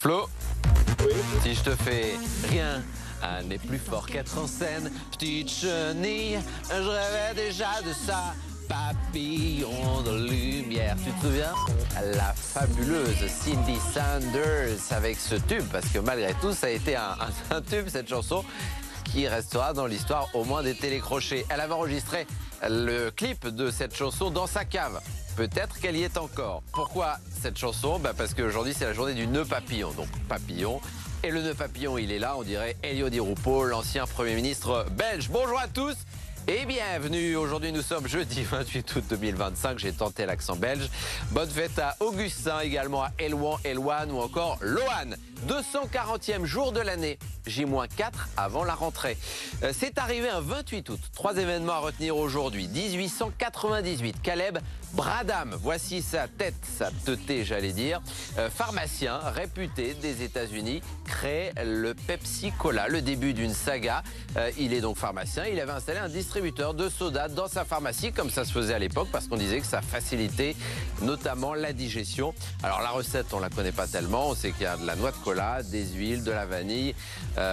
Flo, Oui. si je te fais rien n'est plus fort qu'être en scène, petite chenille, je rêvais déjà de ça. Papillon de lumière, tu te souviens? La fabuleuse Cindy Sanders avec ce tube, parce que malgré tout, ça a été un tube, cette chanson, qui restera dans l'histoire au moins des télécrochets. Elle avait enregistré le clip de cette chanson dans sa cave. Peut-être qu'elle y est encore. Pourquoi cette chanson? Parce qu'aujourd'hui, c'est la journée du nœud papillon. Donc, papillon. Et le nœud papillon, il est là, on dirait Elio Di Rupo, l'ancien Premier ministre belge. Bonjour à tous et bienvenue. Aujourd'hui, nous sommes jeudi 28 août 2025. J'ai tenté l'accent belge. Bonne fête à Augustin, également à Elouan, Elouane ou encore Loane. 240e jour de l'année, J-4 avant la rentrée. C'est arrivé un 28 août. 3 événements à retenir aujourd'hui. 1898, Caleb Bradham, voici sa tête, sa teuté j'allais dire. Pharmacien réputé des États-Unis, crée le Pepsi Cola, le début d'une saga. Il est donc pharmacien, il avait installé un distributeur de soda dans sa pharmacie, comme ça se faisait à l'époque, parce qu'on disait que ça facilitait notamment la digestion. Alors la recette, on la connaît pas tellement, on sait qu'il y a de la noix de cola, des huiles, de la vanille.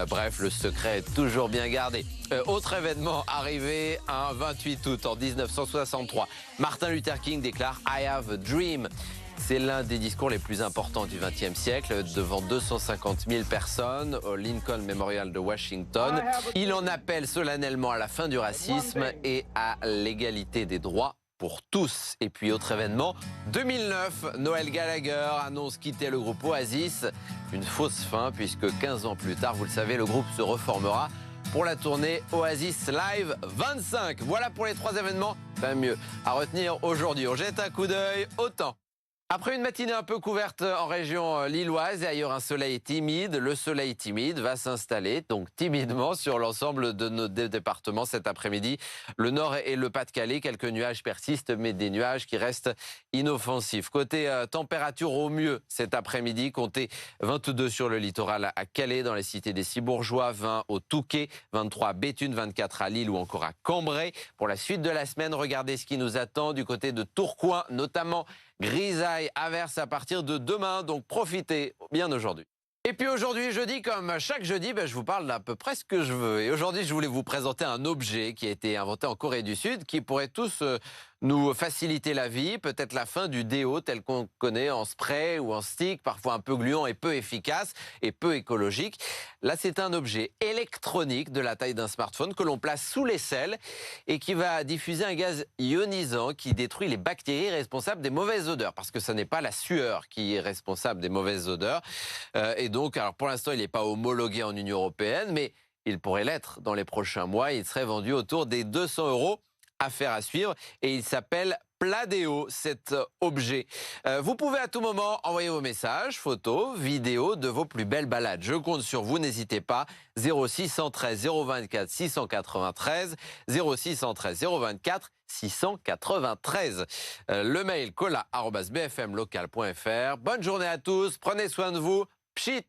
Bref, le secret est toujours bien gardé. Autre événement arrivé un 28 août en 1963. Martin Luther King déclare « I have a dream ». C'est l'un des discours les plus importants du XXe siècle, devant 250 000 personnes au Lincoln Memorial de Washington. Il en appelle solennellement à la fin du racisme et à l'égalité des droits pour tous. Et puis autre événement, 2009, Noël Gallagher annonce quitter le groupe Oasis. Une fausse fin puisque 15 ans plus tard, vous le savez, le groupe se reformera pour la tournée Oasis Live 25. Voilà pour les 3 événements, pas mieux à retenir aujourd'hui. On jette un coup d'œil au temps. Après une matinée un peu couverte en région lilloise et ailleurs un soleil timide, le soleil timide va s'installer donc timidement sur l'ensemble de nos départements cet après-midi. Le Nord et le Pas-de-Calais, quelques nuages persistent, mais des nuages qui restent inoffensifs. Côté température au mieux cet après-midi, comptez 22 sur le littoral à Calais, dans les cités des Cibourgeois, 20 au Touquet, 23 à Béthune, 24 à Lille ou encore à Cambrai. Pour la suite de la semaine, regardez ce qui nous attend du côté de Tourcoing, notamment grisaille, averse à partir de demain, donc profitez bien aujourd'hui. Et puis aujourd'hui, jeudi, comme chaque jeudi, je vous parle d'à peu près ce que je veux. Et aujourd'hui, je voulais vous présenter un objet qui a été inventé en Corée du Sud, qui pourrait tous nous faciliter la vie, peut-être la fin du déo tel qu'on connaît en spray ou en stick, parfois un peu gluant et peu efficace et peu écologique. Là, c'est un objet électronique de la taille d'un smartphone que l'on place sous l'aisselle et qui va diffuser un gaz ionisant qui détruit les bactéries responsables des mauvaises odeurs, parce que ce n'est pas la sueur qui est responsable des mauvaises odeurs. Et donc, alors pour l'instant, il n'est pas homologué en Union européenne, mais il pourrait l'être dans les prochains mois. Il serait vendu autour des 200 €. Affaire à suivre, et il s'appelle Pladeo, cet objet. Vous pouvez à tout moment envoyer vos messages, photos, vidéos de vos plus belles balades. Je compte sur vous, n'hésitez pas. 0613 024 693, 0613 024 693. Le mail cola@bfmlocal.fr. Bonne journée à tous, prenez soin de vous. Pchit!